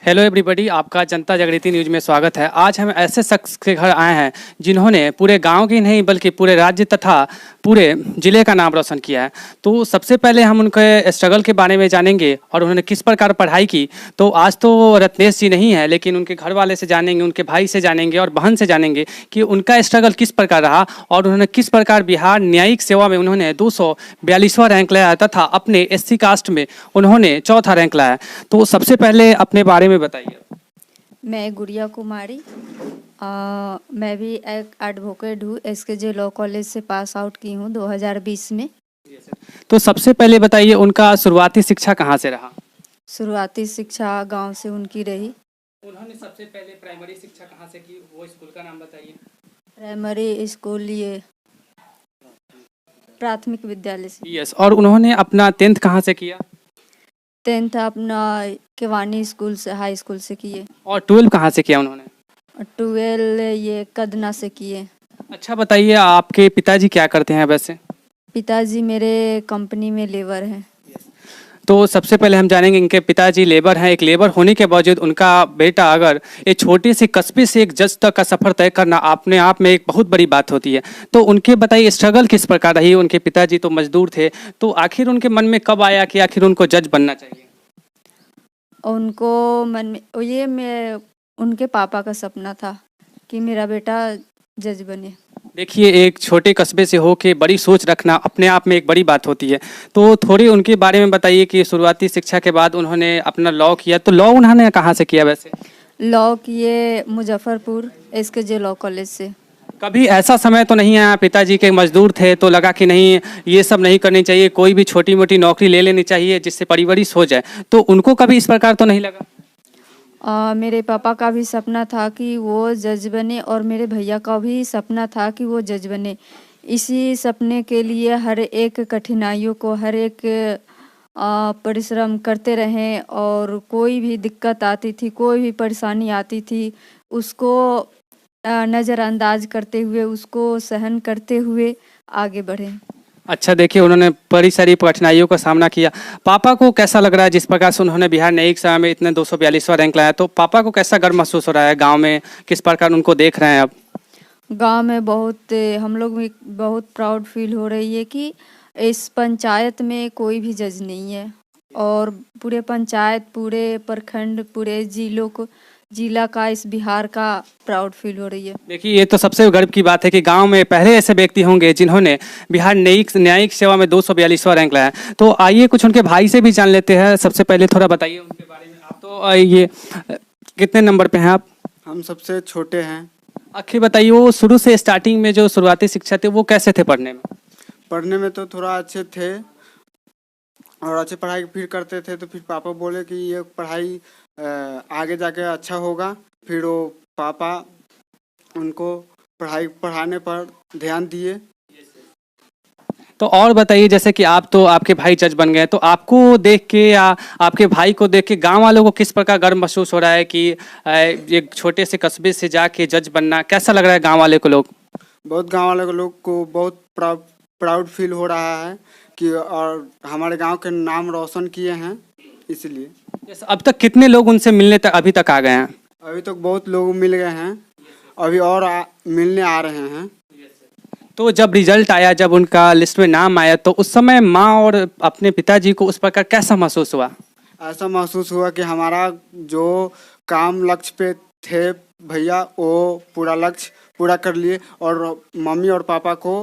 Hello everybody, आपका जनता जागृति news में स्वागत है। आज हम ऐसे शख्स के घर आए हैं जिन्होंने पूरे गांव की नहीं बल्कि पूरे राज्य तथा पूरे ज़िले का नाम रोशन किया है। तो सबसे पहले हम उनके स्ट्रगल के बारे में जानेंगे और उन्होंने किस प्रकार पढ़ाई की। तो आज तो रत्नेश जी नहीं है, लेकिन उनके घर वाले से जानेंगे, उनके भाई से जानेंगे और बहन से जानेंगे कि उनका स्ट्रगल किस प्रकार रहा और उन्होंने किस प्रकार बिहार न्यायिक सेवा में उन्होंने 242वां रैंक लाया तथा अपने SC कास्ट में उन्होंने चौथा रैंक लाया। तो सबसे पहले अपने बारे में बताइए। मैं गुड़िया कुमारी, मैं भी एक एडवोकेट हूँ। SKJ लॉ कॉलेज से पास आउट की हूँ 2020 में। तो सबसे पहले बताइए उनका शुरुआती शिक्षा कहाँ से रहा? शुरुआती शिक्षा गांव से उनकी रही। उन्होंने सबसे पहले प्राइमरी शिक्षा कहाँ से की, वो स्कूल का नाम बताइए। प्राइमरी स्कूल ये प्राथमिक विद्यालय से। यस, और उन्होंने अपना 10th कहाँ से किया? 10th अपना केवानी स्कूल से, हाई स्कूल से किए। और 12 कहाँ से किया उन्होंने? 12 ये कदना से किए। अच्छा बताइए, आपके पिताजी क्या करते हैं वैसे? पिताजी मेरे कंपनी में लेबर हैं। तो सबसे पहले हम जानेंगे, इनके पिताजी लेबर हैं। एक लेबर होने के बावजूद उनका बेटा अगर एक छोटे से कस्बे से एक जज तक का सफ़र तय करना अपने आप में एक बहुत बड़ी बात होती है। तो उनके बताइए स्ट्रगल किस प्रकार रही? उनके पिताजी तो मजदूर थे, तो आखिर उनके मन में कब आया कि आखिर उनको जज बनना चाहिए? उनको मन में ये मैं उनके पापा का सपना था कि मेरा बेटा जज बने। देखिए, एक छोटे कस्बे से होके बड़ी सोच रखना अपने आप में एक बड़ी बात होती है। तो थोड़ी उनके बारे में बताइए कि शुरुआती शिक्षा के बाद उन्होंने अपना लॉ किया, तो लॉ उन्होंने कहाँ से किया वैसे? लॉ किए मुजफ्फरपुर SKJ लॉ कॉलेज से। कभी ऐसा समय तो नहीं आया, पिताजी के मजदूर थे तो लगा कि नहीं ये सब नहीं करनी चाहिए, कोई भी छोटी मोटी नौकरी ले लेनी चाहिए जिससे परिवरिश हो जाए, तो उनको कभी इस प्रकार तो नहीं लगा? मेरे पापा का भी सपना था कि वो जज बने और मेरे भैया का भी सपना था कि वो जज बने। इसी सपने के लिए हर एक कठिनाइयों को, हर एक परिश्रम करते रहें और कोई भी दिक्कत आती थी, कोई भी परेशानी आती थी, उसको नज़रअंदाज करते हुए, उसको सहन करते हुए आगे बढ़े। अच्छा, देखिए उन्होंने बड़ी सारी कठिनाइयों का सामना किया। पापा को कैसा लग रहा है जिस प्रकार से उन्होंने बिहार न्यायिक सेवा में इतने 242वां रैंक लाया? तो पापा को कैसा गर्व महसूस हो रहा है? गांव में किस प्रकार उनको देख रहे हैं अब? गांव में बहुत, हम लोग भी बहुत प्राउड फील हो रही है कि इस पंचायत में कोई भी जज नहीं है और पूरे पंचायत, पूरे प्रखंड, पूरे जिला का, इस बिहार का प्राउड फील हो रही है। देखिए, ये तो सबसे गर्व की बात है कि गांव में पहले ऐसे व्यक्ति होंगे जिन्होंने बिहार न्यायिक सेवा में 242वां रैंक लाया। तो आइए कुछ उनके भाई से भी जान लेते हैं। सबसे पहले थोड़ा बताइए उनके बारे में। आप तो ये कितने नंबर पे हैं आप? हम सबसे छोटे हैं। आखिर बताइए, वो शुरू से स्टार्टिंग में जो शुरुआती शिक्षा थे वो कैसे थे पढ़ने में? पढ़ने में तो थोड़ा अच्छे थे और अच्छे पढ़ाई फिर करते थे, तो फिर पापा बोले कि ये पढ़ाई आगे जाके अच्छा होगा। फिर वो पापा उनको पढ़ाने पर ध्यान दिए। तो और बताइए, जैसे कि आप तो आपके भाई जज बन गए, तो आपको देख के या आपके भाई को देख के गांव वालों को किस प्रकार गर्व महसूस हो रहा है कि एक छोटे से कस्बे से जाके जज बनना कैसा लग रहा है गांव वाले को लोग? बहुत गांव वाले लोग को बहुत प्राउड फील हो रहा है कि और हमारे गांव के नाम रोशन किए हैं, इसलिए। अब तक कितने लोग उनसे मिलने तक अभी तक आ गए हैं? अभी तक बहुत लोग मिल गए हैं, अभी और मिलने आ रहे हैं। तो जब रिजल्ट आया, जब उनका लिस्ट में नाम आया, तो उस समय माँ और अपने पिताजी को उस प्रकार कैसा महसूस हुआ? ऐसा महसूस हुआ कि हमारा जो काम लक्ष्य पे थे भैया, वो पूरा लक्ष्य पूरा कर लिए। और मम्मी और पापा को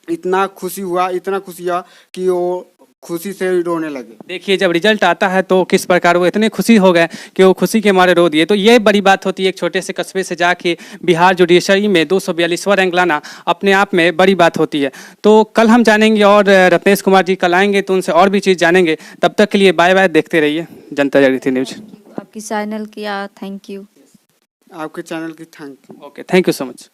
इतना खुशी हुआ कि वो खुशी से रोने लगे। देखिए, जब रिजल्ट आता है तो किस प्रकार वो इतने खुशी हो गए कि वो खुशी के मारे रो दिए। तो ये बड़ी बात होती है, एक छोटे से कस्बे से जाके बिहार जुडिशरी में 242वां रैंक लाना अपने आप में बड़ी बात होती है। तो कल हम जानेंगे और रत्नेश कुमार जी कल आएंगे तो उनसे और भी चीज़ जानेंगे। तब तक के लिए बाय बाय, देखते रहिए जनता जागृति न्यूज। आपकी चैनल की थैंक यू। आपके चैनल की thank you. Okay, thank you so much.